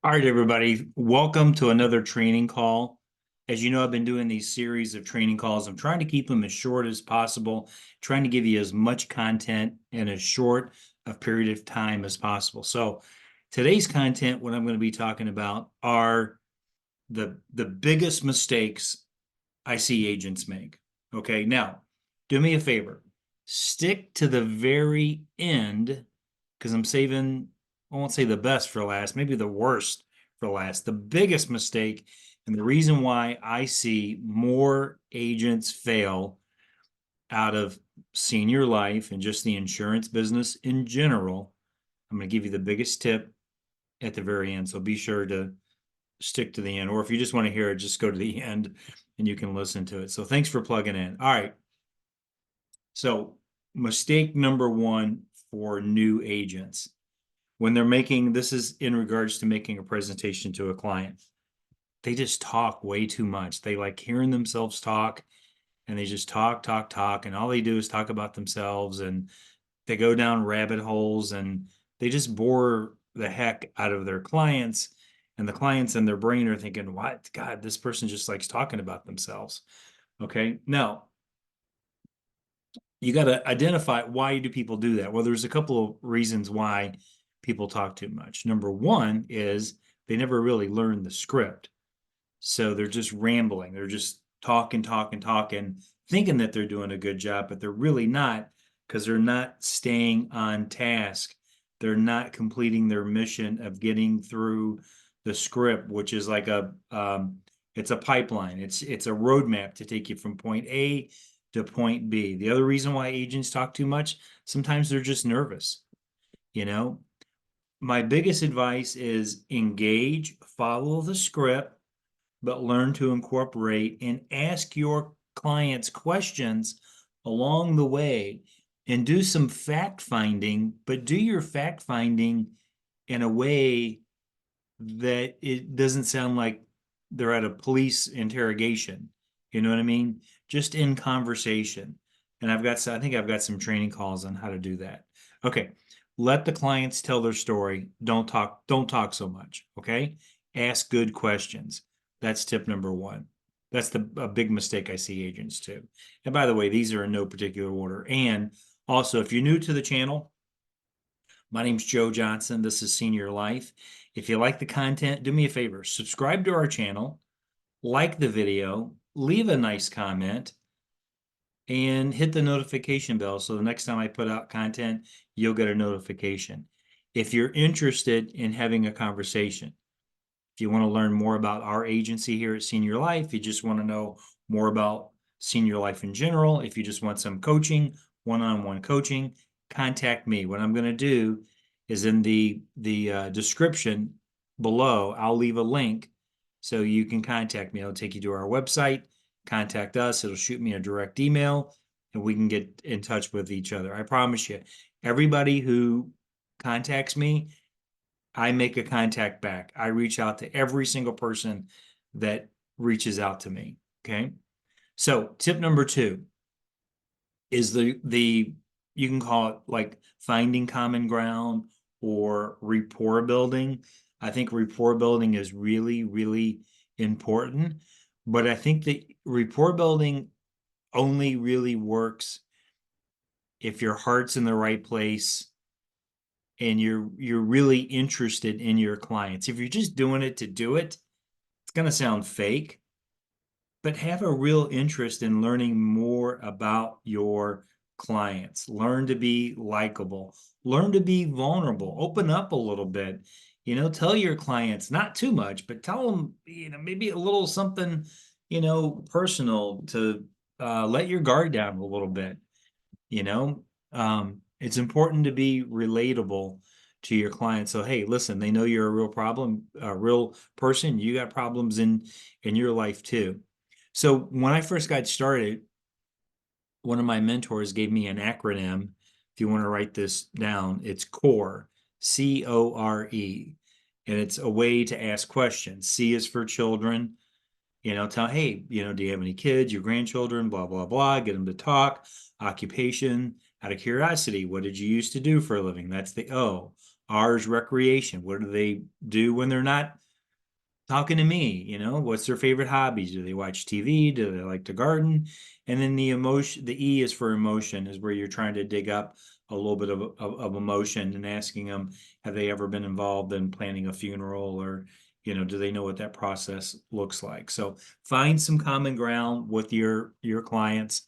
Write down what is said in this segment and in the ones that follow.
All right, everybody, welcome to another training call. As you know, I've been doing these series of training calls. I'm trying to keep them as short as possible, trying to give you as much content in as short a period of time as possible. So today's content, what I'm going to be talking about are the biggest mistakes I see agents make. Okay, now do me a favor, stick to the very end because I'm saving, I won't say the best for last, maybe the worst for last. The biggest mistake, and the reason why I see more agents fail out of senior life and just the insurance business in general. I'm going to give you the biggest tip at the very end. So be sure to stick to the end. Or if you just want to hear it, just go to the end and you can listen to it. So thanks for plugging in. All right. So mistake number one for new agents when they're making, this is in regards to making a presentation to a client. They just talk way too much. They like hearing themselves talk and they just talk, talk, talk. And all they do is talk about themselves and they go down rabbit holes and they just bore the heck out of their clients. And the clients in their brain are thinking, what? God, this person just likes talking about themselves. Okay. Now, you got to identify why do people do that? Well, there's a couple of reasons why people talk too much. Number one is they never really learn the script. So they're just rambling. They're just talking, talking, talking, thinking that they're doing a good job, but they're really not because they're not staying on task. They're not completing their mission of getting through the script, which is like it's a pipeline. It's a roadmap to take you from point A to point B. The other reason why agents talk too much, sometimes they're just nervous. You know, my biggest advice is engage, follow the script, but learn to incorporate and ask your clients questions along the way and do some fact finding, but do your fact finding in a way that it doesn't sound like they're at a police interrogation. You know what I mean? Just in conversation. And I think I've got some training calls on how to do that. Okay. Let the clients tell their story. Don't talk so much. Okay. Ask good questions. That's tip number one. That's a big mistake I see agents too. And by the way, these are in no particular order. And also, if you're new to the channel, my name's Joe Johnson. This is Senior Life. If you like the content, do me a favor, subscribe to our channel, like the video, leave a nice comment, and hit the notification bell so the next time I put out content, you'll get a notification. If you're interested in having a conversation, if you want to learn more about our agency here at Senior Life, you just want to know more about senior life in general, if you just want some coaching, one-on-one coaching, contact me. What I'm going to do is in the description below, I'll leave a link so you can contact me. It'll take you to our website, contact us. It'll shoot me a direct email and we can get in touch with each other. I promise you, everybody who contacts me, I make a contact back. I reach out to every single person that reaches out to me. Okay. So tip number two is the you can call it like finding common ground or rapport building. I think rapport building is really, really important. But I think that rapport building only really works if your heart's in the right place and you're really interested in your clients. If you're just doing it to do it, it's going to sound fake, but have a real interest in learning more about your clients. Learn to be likable, learn to be vulnerable, open up a little bit. Tell your clients not too much, but tell them, maybe a little something, personal to let your guard down a little bit. you know it's important to be relatable to your clients. So hey, listen, they know you're a real problem, a real person. You got problems in your life too. So when I first got started, one of my mentors gave me an acronym. If you want to write this down, it's CORE, CORE, and it's a way to ask questions. C is for children. Tell, hey, do you have any kids, your grandchildren, blah, blah, blah, get them to talk. Occupation, out of curiosity, what did you used to do for a living? That's the O. R is recreation. What do they do when they're not talking to me? What's their favorite hobbies? Do they watch TV? Do they like to garden? And then the E is for emotion, is where you're trying to dig up a little bit of emotion and asking them, have they ever been involved in planning a funeral, or, do they know what that process looks like? So find some common ground with your clients.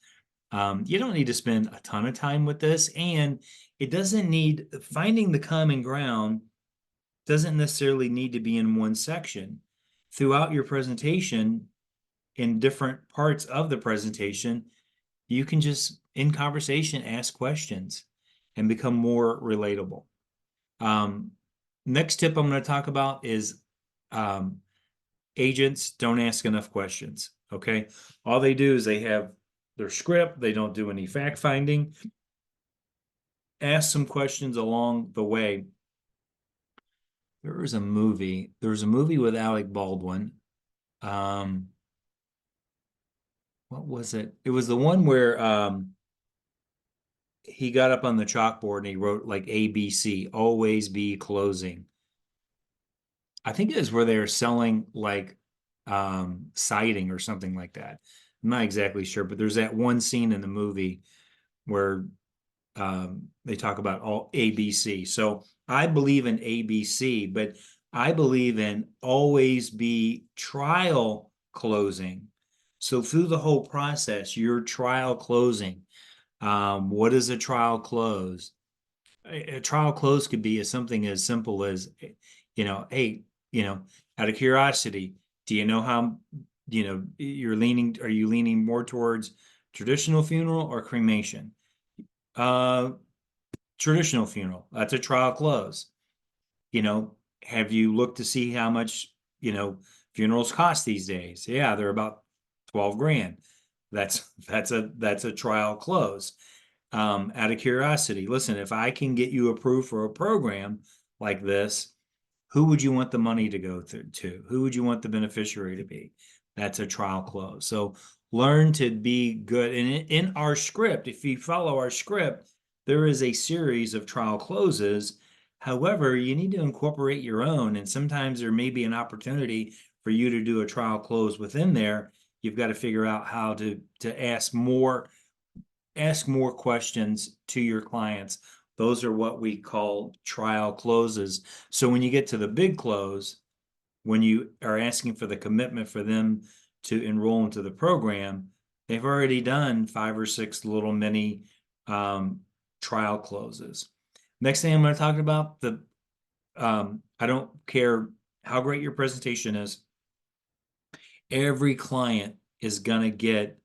You don't need to spend a ton of time with this, and it doesn't need finding the common ground doesn't necessarily need to be in one section. Throughout your presentation, in different parts of the presentation, you can just, in conversation, ask questions and become more relatable. Next tip I'm going to talk about is agents don't ask enough questions. Okay. All they do is they have their script, they don't do any fact finding. Ask some questions along the way. There was a movie with Alec Baldwin. What was it? It was the one where he got up on the chalkboard and he wrote like ABC, always be closing. I think it is where they're selling like siding or something like that. I'm not exactly sure, but there's that one scene in the movie where they talk about all ABC. So I believe in ABC, but I believe in always be trial closing. So through the whole process, you're trial closing. What is a trial close? A trial close could be something as simple as, hey, out of curiosity, do you know how, are you leaning more towards traditional funeral or cremation? Traditional funeral. That's a trial close. Have you looked to see how much, funerals cost these days? Yeah, they're about 12 grand. That's a trial close. Out of curiosity, listen, if I can get you approved for a program like this, who would you want the money to go to? Who would you want the beneficiary to be? That's a trial close. So learn to be good. And in our script, if you follow our script, there is a series of trial closes. However, you need to incorporate your own. And sometimes there may be an opportunity for you to do a trial close within there. You've got to figure out how to ask more questions to your clients. Those are what we call trial closes. So when you get to the big close, when you are asking for the commitment for them to enroll into the program, they've already done 5 or 6 little mini trial closes. Next thing I'm going to talk about, I don't care how great your presentation is, every client is going to get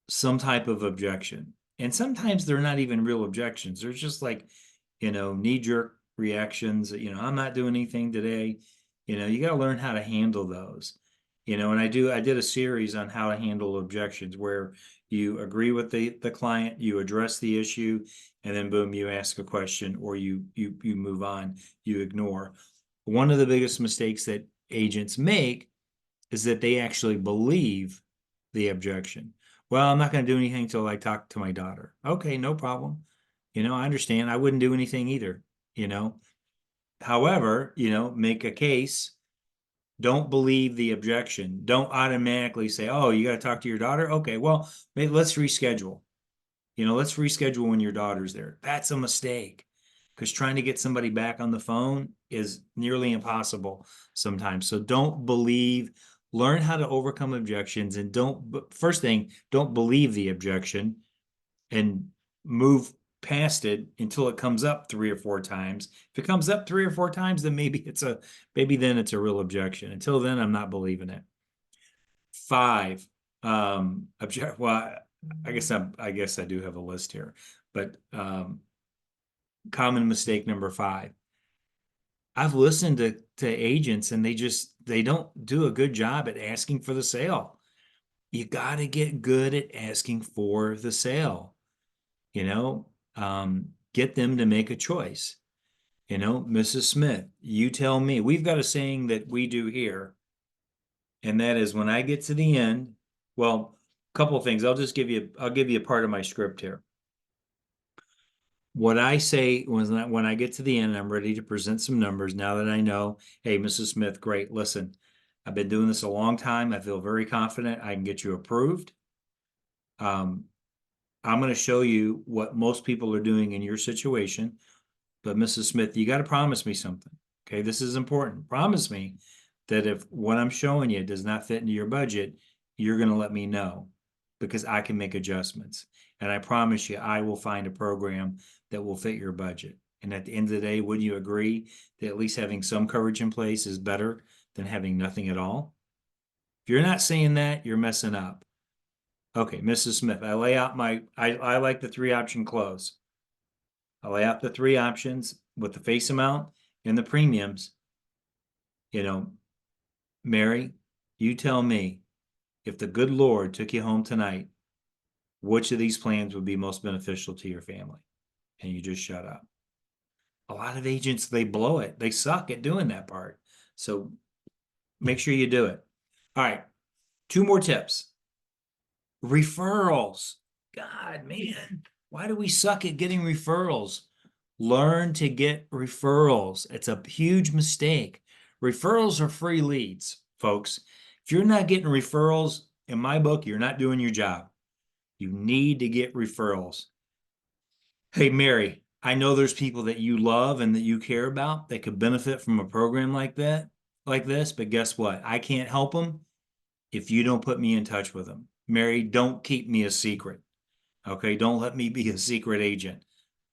some type of objection. And sometimes they're not even real objections. They're just like, knee-jerk reactions. I'm not doing anything today. You got to learn how to handle those. And I did a series on how to handle objections, where you agree with the client, you address the issue, and then boom, you ask a question, or you move on, you ignore. One of the biggest mistakes that agents make is that they actually believe the objection. Well, I'm not going to do anything until I talk to my daughter. Okay, no problem. I understand. I wouldn't do anything either, you know. However, make a case. Don't believe the objection. Don't automatically say, oh, you got to talk to your daughter. Okay, well, maybe let's reschedule. Let's reschedule when your daughter's there. That's a mistake, because trying to get somebody back on the phone is nearly impossible sometimes. So don't believe, learn how to overcome objections, and first thing, don't believe the objection, and move past it until it comes up 3 or 4 times. If it comes up 3 or 4 times, then maybe then it's a real objection. Until then, I'm not believing it. 5, well, I guess I do have a list here, but common mistake number 5. I've listened to agents, and they don't do a good job at asking for the sale. You got to get good at asking for the sale. Get them to make a choice. Mrs. Smith, you tell me. We've got a saying that we do here, and that is, when I get to the end, well, a couple of things. I'll give you a part of my script here. what I say when I get to the end, I'm ready to present some numbers now that I know, hey, Mrs. Smith, great. Listen, I've been doing this a long time. I feel very confident I can get you approved. I'm going to show you what most people are doing in your situation. But Mrs. Smith, you got to promise me something. Okay, this is important. Promise me that if what I'm showing you does not fit into your budget, you're going to let me know because I can make adjustments. And I promise you, I will find a program that will fit your budget. And at the end of the day, wouldn't you agree that at least having some coverage in place is better than having nothing at all? If you're not saying that, you're messing up. Okay, Mrs. Smith, I lay out I like the 3-option close. I lay out the 3 options with the face amount and the premiums. You know, Mary, you tell me if the good Lord took you home tonight, which of these plans would be most beneficial to your family? And you just shut up. A lot of agents, they blow it. They suck at doing that part. So make sure you do it. All right. 2 more tips. Referrals. God, man, why do we suck at getting referrals? Learn to get referrals. It's a huge mistake. Referrals are free leads, folks. If you're not getting referrals, in my book, you're not doing your job. You need to get referrals. Hey, Mary, I know there's people that you love and that you care about that could benefit from a program like this, but guess what? I can't help them if you don't put me in touch with them. Mary, don't keep me a secret. Okay, don't let me be a secret agent.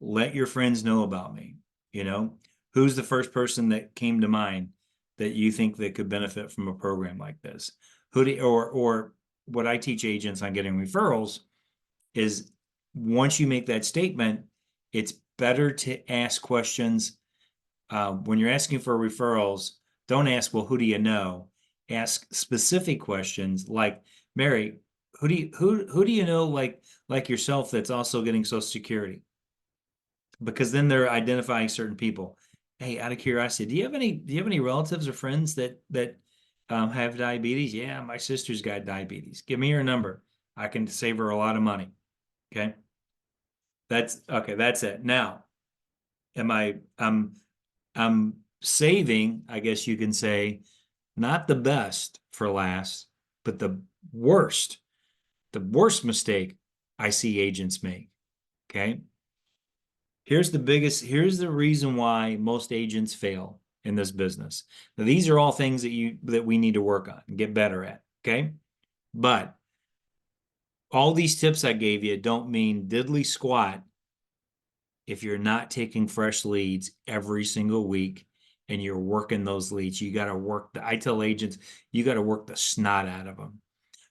Let your friends know about me. You know, who's the first person that came to mind that you think that could benefit from a program like this? Or what I teach agents on getting referrals is once you make that statement, it's better to ask questions. When you're asking for referrals, don't ask, well, who do you know? Ask specific questions like, Mary, who do you know like yourself that's also getting Social Security? Because then they're identifying certain people. Hey, out of curiosity, do you have any relatives or friends that have diabetes? Yeah, my sister's got diabetes. Give me her number. I can save her a lot of money. Okay. That's okay. That's it. Now, am I I'm saving, I guess you can say, not the best for last, but worst, the worst mistake I see agents make. Okay. Here's the reason why most agents fail in this business. Now, these are all things that we need to work on and get better at. Okay. But all these tips I gave you don't mean diddly squat if you're not taking fresh leads every single week and you're working those leads. You got to work. I tell agents, you got to work the snot out of them.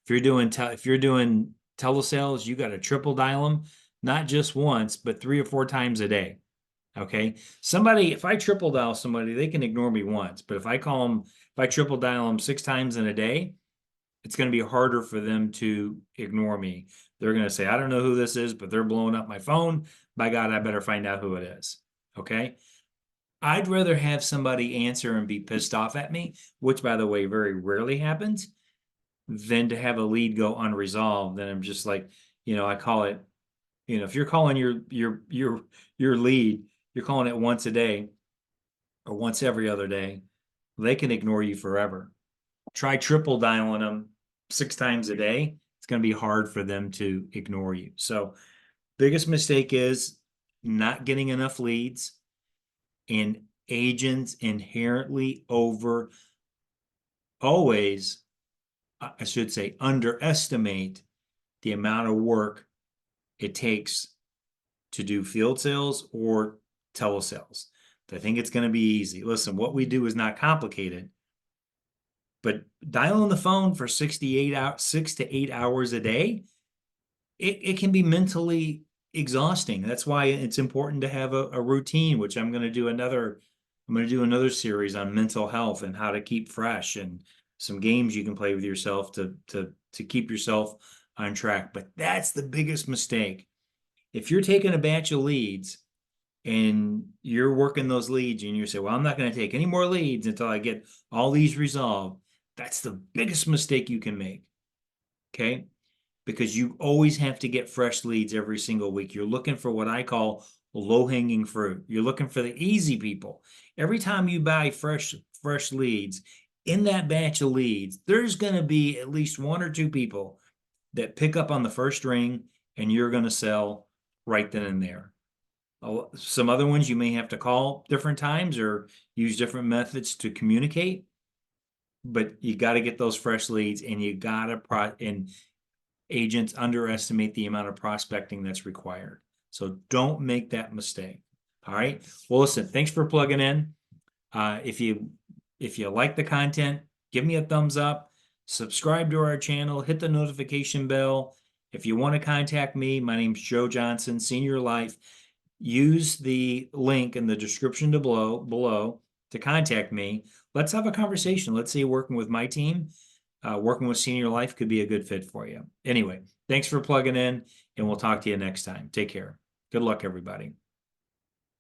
If you're doing telesales, you got to triple dial them, not just once, but 3 or 4 times a day. Okay. If I triple dial somebody, they can ignore me once, but if I triple dial them 6 times in a day, it's going to be harder for them to ignore me. They're going to say, I don't know who this is, but they're blowing up my phone. By God, I better find out who it is. Okay. I'd rather have somebody answer and be pissed off at me, which by the way, very rarely happens, than to have a lead go unresolved. Then I'm just like, I call it, if you're calling your lead, you're calling it once a day or once every other day, they can ignore you forever. Try triple dialing them 6 times a day. It's going to be hard for them to ignore you. So biggest mistake is not getting enough leads, and agents inherently always, I should say, underestimate the amount of work it takes to do field sales or telesales. They think it's going to be easy. Listen, what we do is not complicated, but dialing the phone for 6 to 8 hours a day, it can be mentally exhausting. That's why it's important to have a routine, which I'm going to do another series on mental health and how to keep fresh, and some games you can play with yourself to keep yourself on track. But that's the biggest mistake. If you're taking a batch of leads and you're working those leads and you say, well, I'm not going to take any more leads until I get all these resolved, that's the biggest mistake you can make. Okay. Because you always have to get fresh leads every single week. You're looking for what I call low-hanging fruit. You're looking for the easy people. Every time you buy fresh leads, in that batch of leads, there's going to be at least one or two people that pick up on the first ring, and you're going to sell right then and there. Some other ones you may have to call different times or use different methods to communicate, but you got to get those fresh leads, and you got to and agents underestimate the amount of prospecting that's required. So don't make that mistake. All right. Well, listen, thanks for plugging in. If you like the content, give me a thumbs up, subscribe to our channel, hit the notification bell. If you want to contact me, my name's Joe Johnson, Senior Life. Use the link in the description below to contact me. Let's have a conversation. Let's see, working with my team, working with Senior Life could be a good fit for you. Anyway, thanks for plugging in, and we'll talk to you next time. Take care. Good luck, everybody.